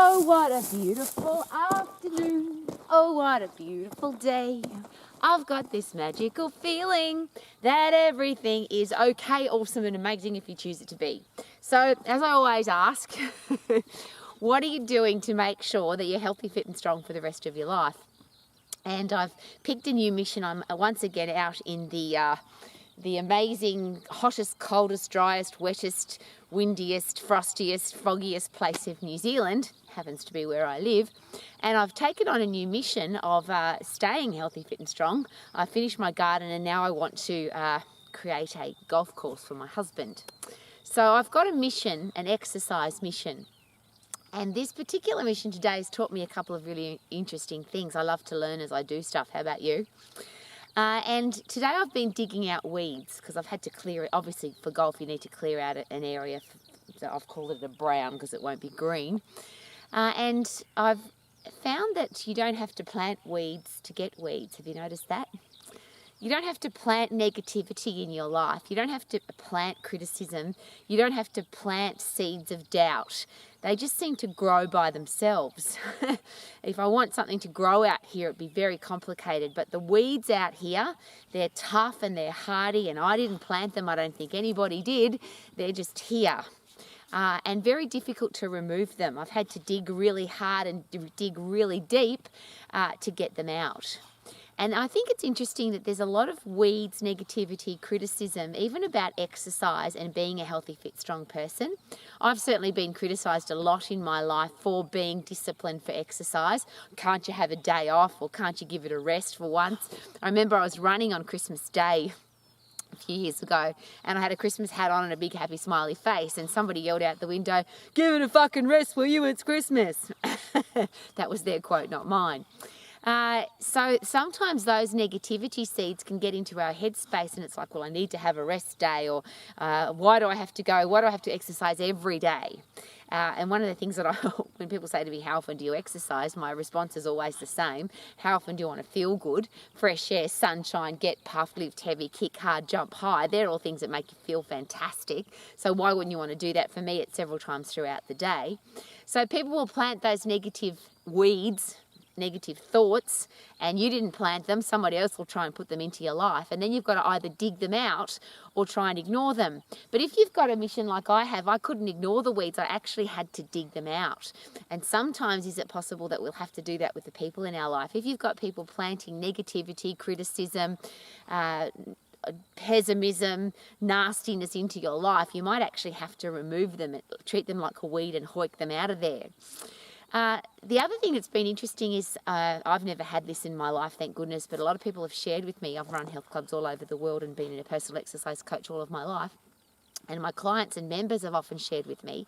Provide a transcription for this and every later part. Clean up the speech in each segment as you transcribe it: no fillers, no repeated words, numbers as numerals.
Oh, what a beautiful afternoon. Oh, what a beautiful day. I've got this magical feeling that everything is okay, awesome and amazing if you choose it to be. So, as I always ask, what are you doing to make sure that you're healthy, fit and strong for the rest of your life? And I've picked a new mission. I'm once again out in the amazing, hottest, coldest, driest, wettest, windiest, frostiest, foggiest place of New Zealand. Happens to be where I live. And I've taken on a new mission of staying healthy, fit and strong. I finished my garden and now I want to create a golf course for my husband. So I've got a mission, an exercise mission. And this particular mission today has taught me a couple of really interesting things. I love to learn as I do stuff. How about you? And today I've been digging out weeds because I've had to clear it. Obviously for golf you need to clear out an area. I've called it a brown because it won't be green. And I've found that you don't have to plant weeds to get weeds. Have you noticed that? You don't have to plant negativity in your life. You don't have to plant criticism. You don't have to plant seeds of doubt. They just seem to grow by themselves. If I want something to grow out here, it'd be very complicated. But the weeds out here, they're tough and they're hardy, and I didn't plant them. I don't think anybody did. They're just here. And very difficult to remove them. I've had to dig really hard and dig really deep to get them out. And I think it's interesting that there's a lot of weeds, negativity, criticism, even about exercise and being a healthy, fit, strong person. I've certainly been criticised a lot in my life for being disciplined for exercise. Can't you have a day off, or can't you give it a rest for once? I remember I was running on Christmas Day a few years ago and I had a Christmas hat on and a big happy smiley face, and somebody yelled out the window, "Give it a fucking rest, will you? It's Christmas." That was their quote, not mine. So sometimes those negativity seeds can get into our headspace and it's like, well, I need to have a rest day, or why do I have to go? Why do I have to exercise every day? And one of the things that when people say to me, how often do you exercise? My response is always the same. How often do you want to feel good? Fresh air, sunshine, get puffed, lift heavy, kick hard, jump high. They're all things that make you feel fantastic. So why wouldn't you want to do that? For me, it's several times throughout the day. So people will plant those negative weeds, negative thoughts, and you didn't plant them. Somebody else will try and put them into your life, and then you've got to either dig them out or try and ignore them. But if you've got a mission like I have, I couldn't ignore the weeds. I actually had to dig them out. And sometimes is it possible that we'll have to do that with the people in our life? If you've got people planting negativity, criticism, pessimism, nastiness into your life, you might actually have to remove them, treat them like a weed and hoik them out of there. The other thing that's been interesting is I've never had this in my life, thank goodness, but a lot of people have shared with me. I've run health clubs all over the world and been a personal exercise coach all of my life. And my clients and members have often shared with me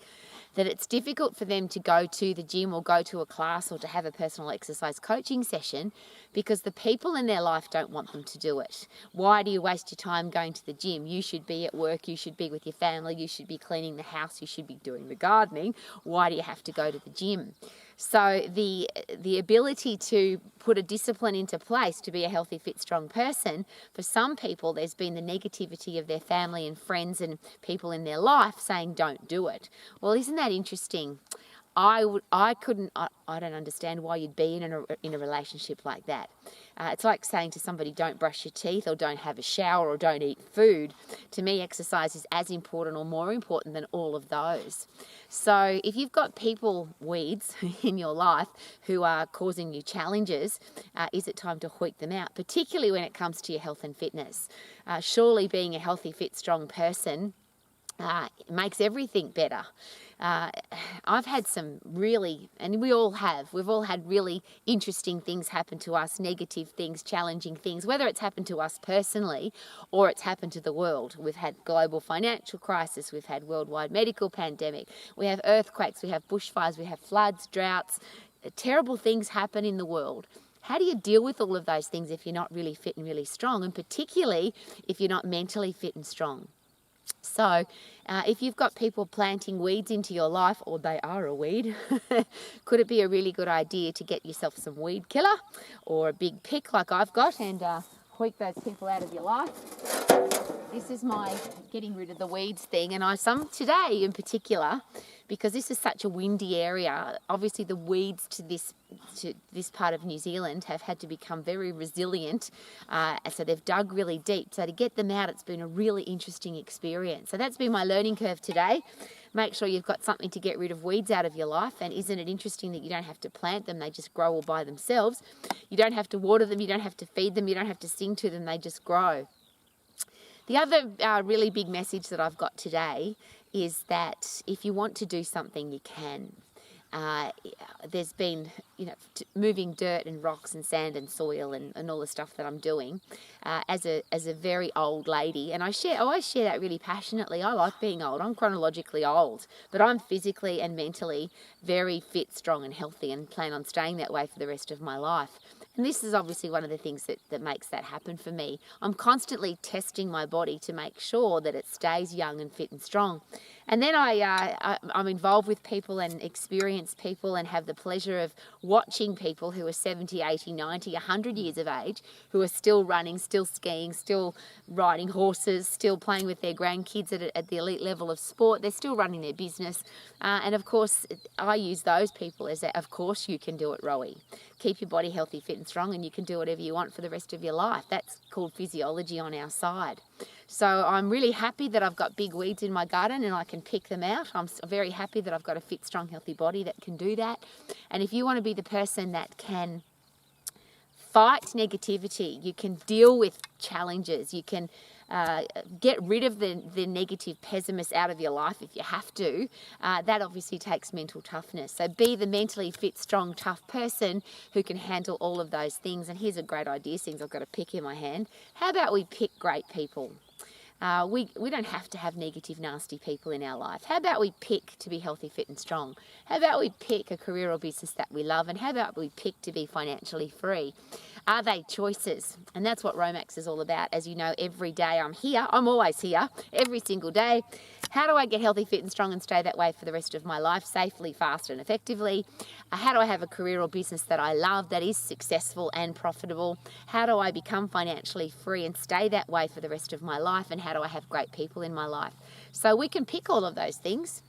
that it's difficult for them to go to the gym or go to a class or to have a personal exercise coaching session because the people in their life don't want them to do it. Why do you waste your time going to the gym? You should be at work, you should be with your family, you should be cleaning the house, you should be doing the gardening. Why do you have to go to the gym? So the ability to put a discipline into place to be a healthy, fit, strong person, for some people there's been the negativity of their family and friends and people in their life saying don't do it. Well, isn't that interesting? I don't understand why you'd be in a relationship like that. It's like saying to somebody, don't brush your teeth or don't have a shower or don't eat food. To me, exercise is as important or more important than all of those. So if you've got people, weeds, in your life who are causing you challenges, is it time to hoik them out, particularly when it comes to your health and fitness? Surely being a healthy, fit, strong person makes everything better. I've had some really, and we've all had really interesting things happen to us, negative things, challenging things, whether it's happened to us personally or it's happened to the world. We've had global financial crisis, we've had worldwide medical pandemic, we have earthquakes, we have bushfires, we have floods, droughts, terrible things happen in the world. How do you deal with all of those things if you're not really fit and really strong, and particularly if you're not mentally fit and strong? So if you've got people planting weeds into your life, or they are a weed, could it be a really good idea to get yourself some weed killer or a big pick like I've got and hoik those people out of your life? This is my getting rid of the weeds thing, and today in particular, because this is such a windy area, obviously the weeds to this part of New Zealand have had to become very resilient, so they've dug really deep. So to get them out, it's been a really interesting experience. So that's been my learning curve today. Make sure you've got something to get rid of weeds out of your life, and isn't it interesting that you don't have to plant them, they just grow all by themselves. You don't have to water them, you don't have to feed them, you don't have to sing to them, they just grow. The other really big message that I've got today is that if you want to do something, you can. There's been, moving dirt and rocks and sand and soil and all the stuff that I'm doing as a very old lady, and I always share that really passionately. I like being old. I'm chronologically old, but I'm physically and mentally very fit, strong and healthy, and plan on staying that way for the rest of my life. And this is obviously one of the things that makes that happen for me. I'm constantly testing my body to make sure that it stays young and fit and strong. And then I'm involved with people and experience people and have the pleasure of watching people who are 70, 80, 90, 100 years of age, who are still running, still skiing, still riding horses, still playing with their grandkids at the elite level of sport. They're still running their business. And of course, I use those people as of course you can do it, Rowie. Keep your body healthy, fit and strong, and you can do whatever you want for the rest of your life. That's called physiology on our side. So I'm really happy that I've got big weeds in my garden and I can pick them out. I'm very happy that I've got a fit, strong, healthy body that can do that. And if you want to be the person that can fight negativity, you can deal with challenges, you can get rid of the negative pessimists out of your life if you have to, that obviously takes mental toughness. So be the mentally fit, strong, tough person who can handle all of those things. And here's a great idea, since I've got a pick in my hand. How about we pick great people? We don't have to have negative, nasty people in our life. How about we pick to be healthy, fit and strong? How about we pick a career or business that we love? And how about we pick to be financially free? Are they choices? And that's what Romax is all about. As you know, every day I'm here. I'm always here, every single day. How do I get healthy, fit and strong and stay that way for the rest of my life, safely, fast and effectively? How do I have a career or business that I love, that is successful and profitable? How do I become financially free and stay that way for the rest of my life? And how do I have great people in my life? So we can pick all of those things.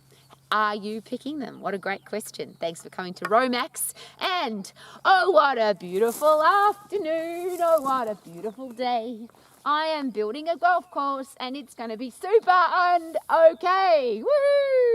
Are you picking them? What a great question. Thanks for coming to Romax. And oh, what a beautiful afternoon. Oh, what a beautiful day. I am building a golf course and it's going to be super and okay. Woohoo!